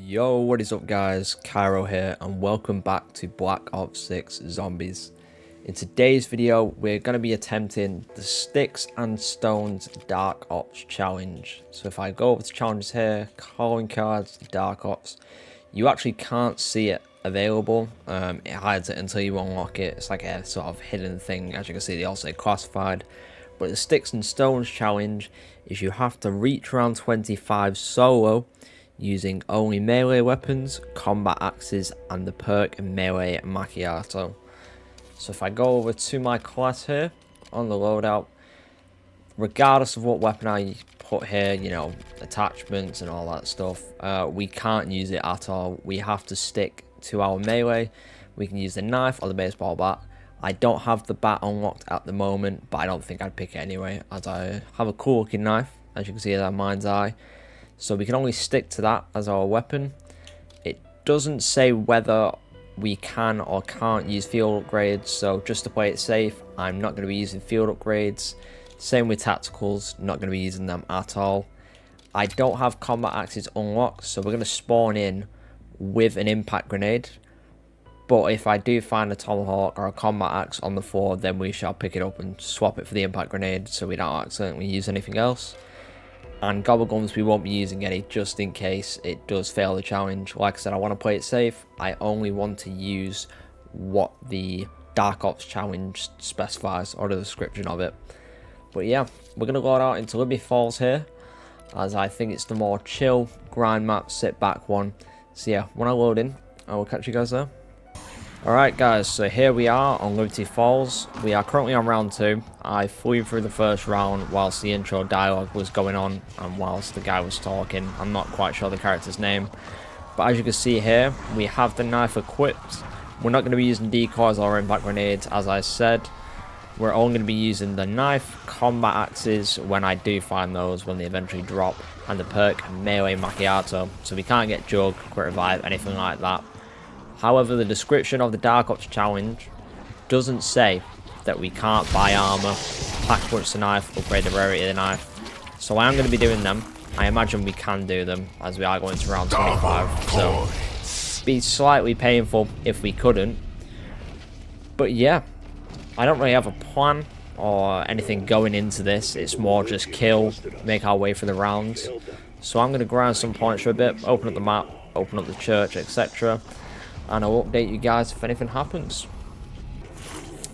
Yo, what is up guys, Cairo here and welcome back to Black Ops 6 Zombies. In today's video, we're going to be attempting the Sticks and Stones Dark Ops Challenge. So if I go over to challenges here, calling cards, Dark Ops, you actually can't see it available. It hides it until you unlock it. It's like a sort of hidden thing. As you can see, they also say classified. But the Sticks and Stones Challenge is you have to reach round 25 solo using only melee weapons, combat axes, and the perk melee macchiato. So if I go over to my class here on the loadout, regardless of what weapon I put here, you know, attachments and all that stuff, we can't use it at all. We have to stick to our melee. We can use the knife or the baseball bat. I don't have the bat unlocked at the moment, but I don't think I'd pick it anyway, as I have a cool looking knife, as you can see in that mind's eye. So we can only stick to that as our weapon. It doesn't say whether we can or can't use field upgrades, so just to play it safe, I'm not going to be using field upgrades. Same with tacticals, not going to be using them at all. I don't have combat axes unlocked, so we're going to spawn in with an impact grenade. But if I do find a tomahawk or a combat axe on the floor, then we shall pick it up and swap it for the impact grenade so we don't accidentally use anything else. And gobble guns we won't be using any, just in case it does fail the challenge. Like I said, I want to play it safe. I only want to use what the Dark Ops challenge specifies, or the description of it. But yeah, we're going to load out into Libby Falls here, as I think it's the more chill grind map, sit back one. So yeah, when I load in, I will catch you guys there. Alright guys, so here we are on Liberty Falls. We are currently on round 2. I flew through the first round whilst the intro dialogue was going on and whilst the guy was talking. I'm not quite sure the character's name. But as you can see here, we have the knife equipped. We're not going to be using decoys or impact grenades, as I said. We're only going to be using the knife, combat axes when I do find those, when they eventually drop, and the perk melee macchiato. So we can't get jug, quick revive, anything like that. However, the description of the Dark Ops challenge doesn't say that we can't buy armor, pack punch the knife, upgrade the rarity of the knife. So I am going to be doing them. I imagine we can do them as we are going to round 25. So it'd be slightly painful if we couldn't. But yeah, I don't really have a plan or anything going into this. It's more just kill, make our way through the rounds. So I'm going to grind some points for a bit, open up the map, open up the church, etc. And I'll update you guys if anything happens.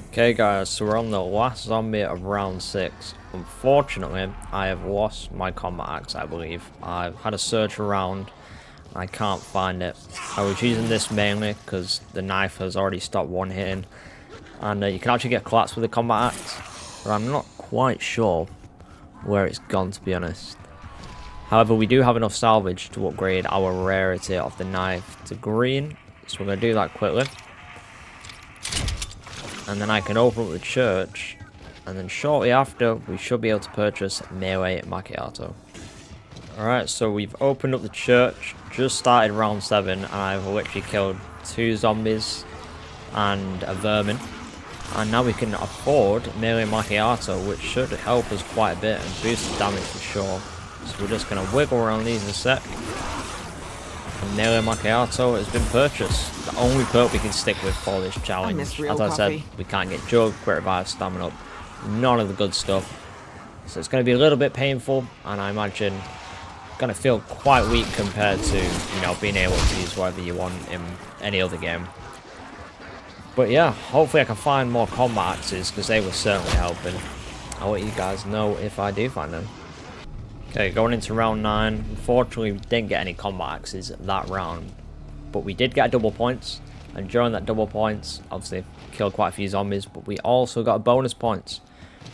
Okay guys, so we're on the last zombie of round 6. Unfortunately, I have lost my combat axe, I believe. I've had a search around, I can't find it. I was using this mainly because the knife has already stopped one hitting. And you can actually get collapsed with the combat axe, but I'm not quite sure where it's gone, to be honest. However, we do have enough salvage to upgrade our rarity of the knife to green. So we're going to do that quickly. And then I can open up the church. And then shortly after, we should be able to purchase melee macchiato. Alright, so we've opened up the church. Just started round 7. And I've literally killed 2 zombies and a vermin. And now we can afford melee macchiato, which should help us quite a bit and boost the damage for sure. So we're just going to wiggle around these in a sec. And melee macchiato has been purchased. The only perk we can stick with for this challenge. As I said, we can't get jug, quick revive, stamina up. None of the good stuff. So it's going to be a little bit painful, and I imagine going to feel quite weak compared to, you know, being able to use whatever you want in any other game. But yeah, hopefully I can find more combat axes, because they were certainly helping. I'll let you guys know if I do find them. Okay, going into round 9. Unfortunately, we didn't get any combat axes that round. But we did get double points. And during that double points, obviously, killed quite a few zombies. But we also got bonus points,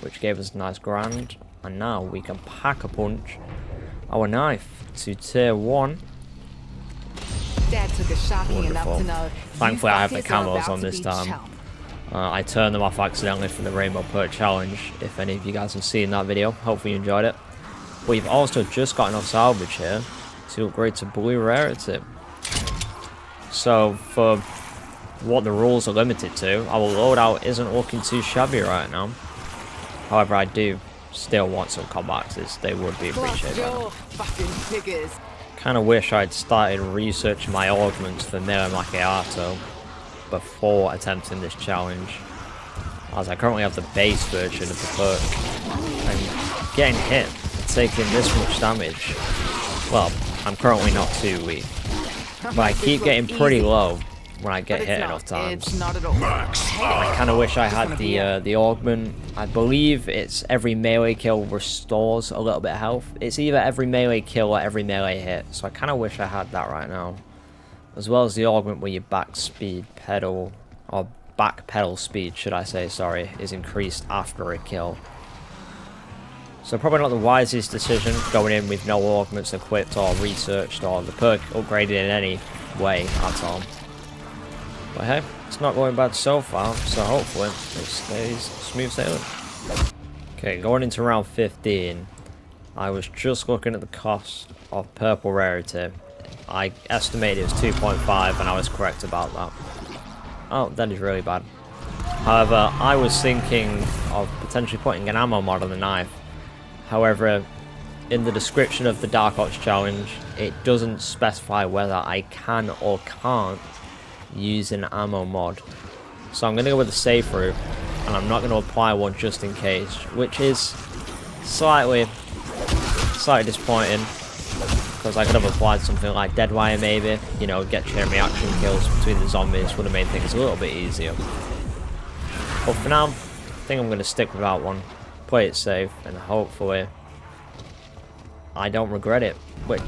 which gave us a nice grand. And now we can pack a punch our knife to tier 1. Dad took a shocking enough to know. Thankfully, I have the camos on this time. I turned them off accidentally for the Rainbow Perk Challenge. If any of you guys have seen that video, hopefully you enjoyed it. We've also just got enough salvage here to upgrade to blue rarity. So for what the rules are limited to, our loadout isn't looking too shabby right now. However, I do still want some combat axes. They would be appreciated. Fucking figures. Kind of wish I'd started researching my augments for Mele Macchiato before attempting this challenge, as I currently have the base version of the perk, and getting hit and taking this much damage, well, I'm currently not too weak, but I keep getting pretty low when I get hit enough times. It's not at all. I kind of wish I had the augment. I believe it's every melee kill restores a little bit of health. It's either every melee kill or every melee hit, so I kind of wish I had that right now. As well as the augment where your back speed pedal, or back pedal speed should I say, sorry, is increased after a kill. So probably not the wisest decision going in with no augments equipped or researched or the perk upgraded in any way at all. But hey, it's not going bad so far, so hopefully it stays smooth sailing. Okay, going into round 15, I was just looking at the cost of purple rarity. I estimated it was 2.5 and I was correct about that. Oh, that is really bad. However, I was thinking of potentially putting an ammo mod on the knife. However, in the description of the Dark Ops challenge, it doesn't specify whether I can or can't use an ammo mod. So I'm going to go with the safe route, and I'm not going to apply one just in case, which is slightly disappointing, because I could have applied something like Deadwire maybe, you know, get chain reaction kills between the zombies would have made things a little bit easier. But for now, I think I'm going to stick without one, play it safe, and hopefully I don't regret it. Wait.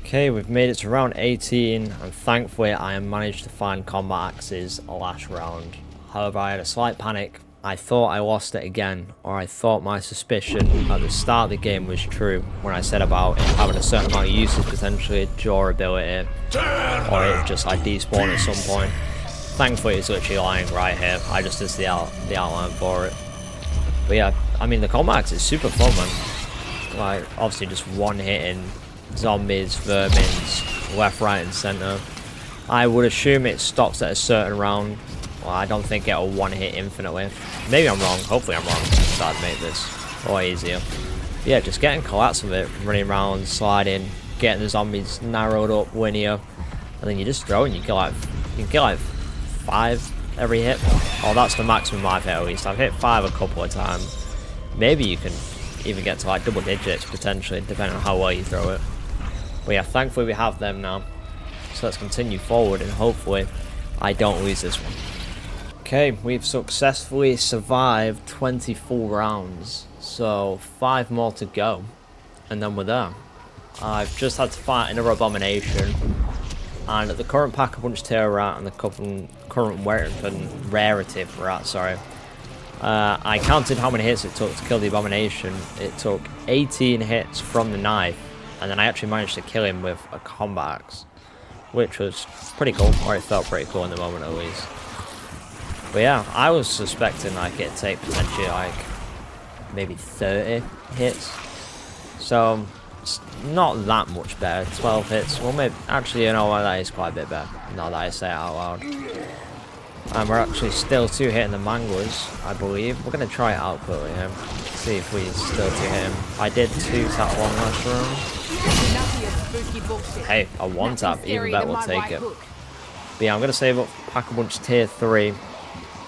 Okay, we've made it to round 18, and thankfully I managed to find combat axes last round. However, I had a slight panic. I thought I lost it again, or I thought my suspicion at the start of the game was true when I said about it having a certain amount of usage potentially, durability, or it just like despawn at some point. Thankfully it's literally lying right here. I just did the outline for it. But yeah, I mean the combat axe is super fun, man. Like obviously just one hitting zombies, vermins, left, right and centre. I would assume it stops at a certain round. Well, I don't think it'll one hit infinitely. Maybe I'm wrong, hopefully I'm wrong. So I'd make this a lot easier. But yeah, just getting collapse of it, running around, sliding, getting the zombies narrowed up, linear, and then you just throw and you can get like 5 every hit. Oh, that's the maximum I've hit at least. I've hit 5 a couple of times. Maybe you can even get to like double digits potentially, depending on how well you throw it. But yeah, thankfully we have them now. So let's continue forward and hopefully I don't lose this one. Okay, we've successfully survived 24 rounds. So 5 more to go. And then we're there. I've just had to fight another abomination. And at the current Pack-a-Punch tier we're at and the current weapon rarity we're at, sorry. I counted how many hits it took to kill the abomination. It took 18 hits from the knife. And then I actually managed to kill him with a combat axe, which was pretty cool, or it felt pretty cool in the moment at least. But yeah, I was suspecting like it'd take potentially like maybe 30 hits. So it's not that much better. 12 hits. Well, maybe actually, you know what, that is quite a bit better. Now that I say it out loud. And we're actually still 2 hitting the manglers, I believe. We're gonna try it out quickly here. See if we still 2 hit him. I did 2 tap 1 last round. Hey, a 1 tap, even better, we'll take it. But yeah, I'm gonna save up Pack-a-Punch tier 3,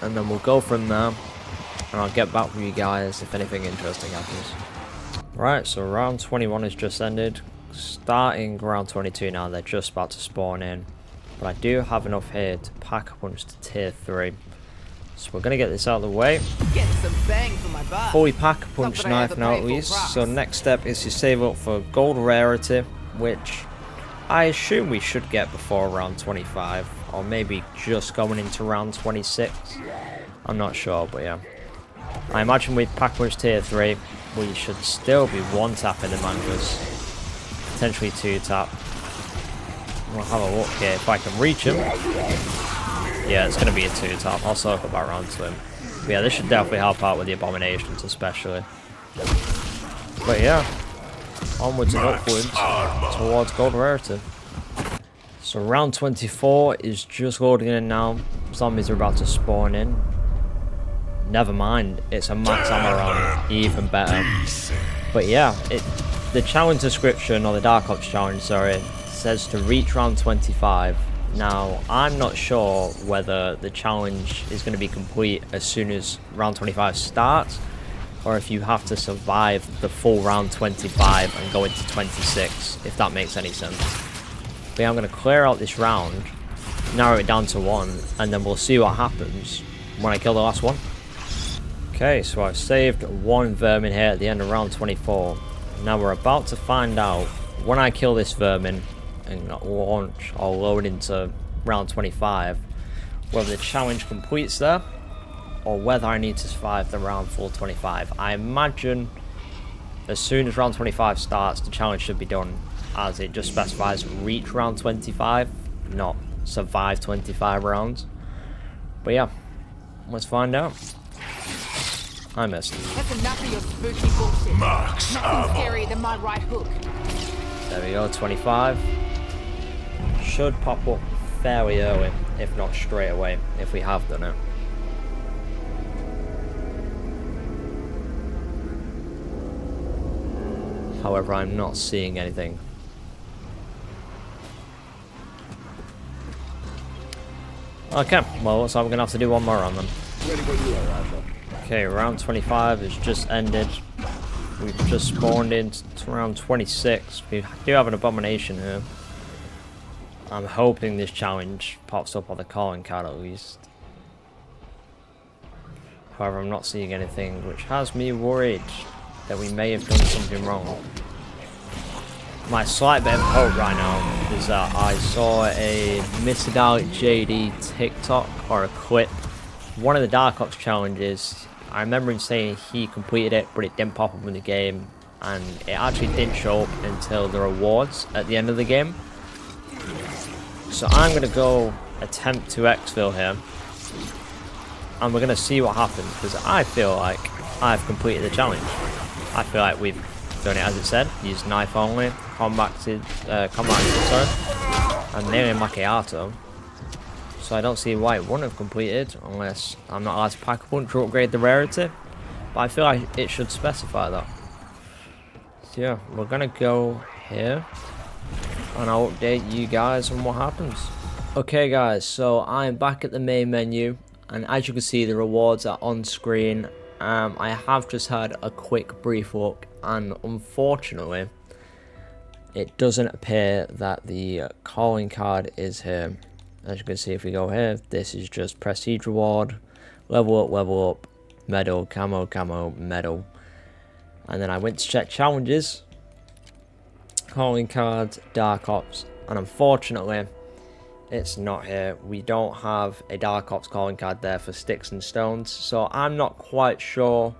and then we'll go from there. And I'll get back with you guys if anything interesting happens. Right, so round 21 has just ended. Starting round 22 now, they're just about to spawn in. But I do have enough here to Pack-a-Punch to tier 3. So we're going to get this out of the way. Fully Pack-a-Punch knife now at least. So next step is to save up for gold rarity, which I assume we should get before round 25. Or maybe just going into round 26. I'm not sure, but yeah. I imagine with Pack-a-Punch tier 3, we should still be 1 tap in the mangas. Potentially 2 tap. We'll have a look here if I can reach him. Yeah, it's going to be a 2 tap. I'll circle back around to him. But yeah, this should definitely help out with the abominations especially. But yeah, onwards and upwards towards gold rarity. So round 24 is just loading in now. Zombies are about to spawn in. Never mind, it's a max ammo round, even better. But yeah, the challenge description, or the Dark Ops challenge, sorry, says to reach round 25. Now, I'm not sure whether the challenge is going to be complete as soon as round 25 starts, or if you have to survive the full round 25 and go into 26, if that makes any sense. But yeah, I'm going to clear out this round, narrow it down to 1, and then we'll see what happens when I kill the last one. Okay, so I've saved 1 vermin here at the end of round 24. Now we're about to find out when I kill this vermin and launch or load into round 25, whether the challenge completes there or whether I need to survive the round full 25. I imagine as soon as round 25 starts, the challenge should be done, as it just specifies reach round 25, not survive 25 rounds. But yeah, let's find out. I missed. That's enough of your spooky bullshit. Max Nothing scarier than my right hook. There we go, 25. Should pop up fairly early, if not straight away, if we have done it. However, I'm not seeing anything. Okay, well, looks like we're going to have to do one more on them. Okay, round 25 has just ended. We've just spawned into round 26. We do have an abomination here. I'm hoping this challenge pops up on the calling card at least. However, I'm not seeing anything, which has me worried that we may have done something wrong. My slight bit of hope right now is that I saw a Mr. Dalek JD TikTok or a clip. One of the Dark Ops challenges, I remember him saying he completed it, but it didn't pop up in the game, and it actually didn't show up until the rewards at the end of the game. So I'm going to go attempt to exfil here, and we're going to see what happens, because I feel like I've completed the challenge. I feel like we've done it as it said, used knife only, combated, and nearly macchiato. So I don't see why it wouldn't have completed, unless I'm not allowed to pack a punch or upgrade the rarity. But I feel like it should specify that. So yeah, we're going to go here, and I'll update you guys on what happens. Okay guys, so I'm back at the main menu, and as you can see the rewards are on screen. I have just had a quick brief look, and unfortunately it doesn't appear that the calling card is here. As you can see, if we go here, this is just prestige reward, level up, medal, camo, medal. And then I went to check challenges, calling cards, Dark Ops, and unfortunately it's not here. We don't have a Dark Ops calling card there for Sticks and Stones, so I'm not quite sure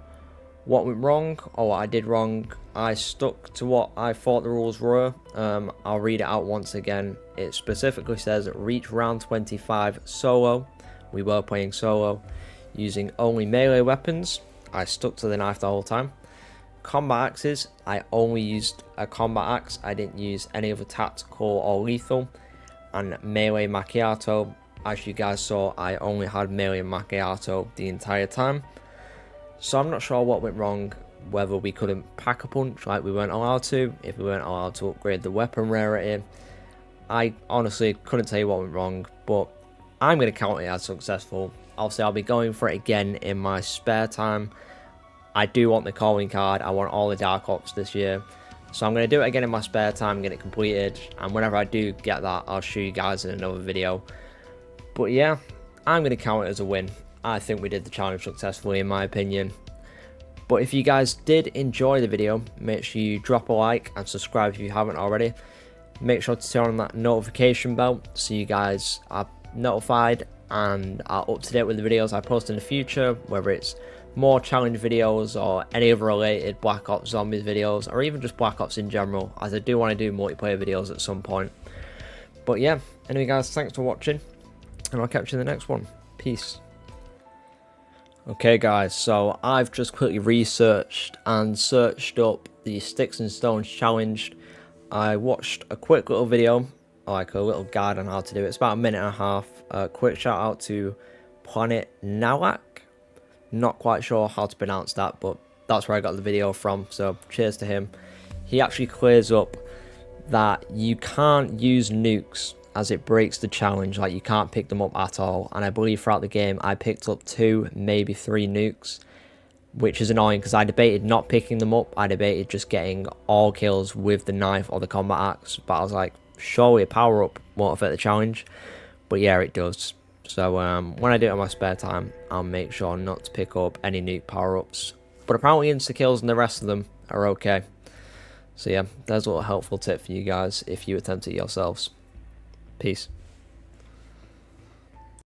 what went wrong or what I did wrong. I stuck to what I thought the rules were. I'll read it out once again. It specifically says reach round 25 solo. We were playing solo using only melee weapons. I stuck to the knife the whole time. Combat axes, I only used a combat axe. I didn't use any other tactical or lethal. And melee macchiato, as you guys saw, I only had melee macchiato the entire time. So I'm not sure what went wrong, whether we couldn't pack a punch like we weren't allowed to, if we weren't allowed to upgrade the weapon rarity. I honestly couldn't tell you what went wrong, but I'm going to count it as successful. Obviously, I'll be going for it again in my spare time. I do want the calling card. I want all the Dark Ops this year. So I'm going to do it again in my spare time, get it completed. And whenever I do get that, I'll show you guys in another video. But yeah, I'm going to count it as a win. I think we did the challenge successfully, in my opinion. But if you guys did enjoy the video, make sure you drop a like and subscribe if you haven't already. Make sure to turn on that notification bell so you guys are notified and are up to date with the videos I post in the future, whether it's more challenge videos or any other related Black Ops Zombies videos, or even just Black Ops in general, as I do want to do multiplayer videos at some point. But yeah, anyway guys, thanks for watching, and I'll catch you in the next one. Peace. Okay guys, so I've just quickly researched and searched up the Sticks and Stones challenge. I watched a quick little video, like a little guide on how to do it. It's about a minute and a half. Quick shout out to Planet Nalak. Not quite sure how to pronounce that, but that's where I got the video from, so cheers to him. he actually clears up that you can't use nukes as it breaks the challenge. Like, you can't pick them up at all. And I believe throughout the game I picked up 2, maybe 3 nukes, which is annoying because I debated not picking them up. I debated just getting all kills with the knife or the combat axe, but I was like, surely a power up won't affect the challenge. But yeah, it does. So when I do it in my spare time, I'll make sure not to pick up any nuke power ups. But apparently insta kills and the rest of them are okay. So yeah, there's a little helpful tip for you guys if you attempt it yourselves. Peace.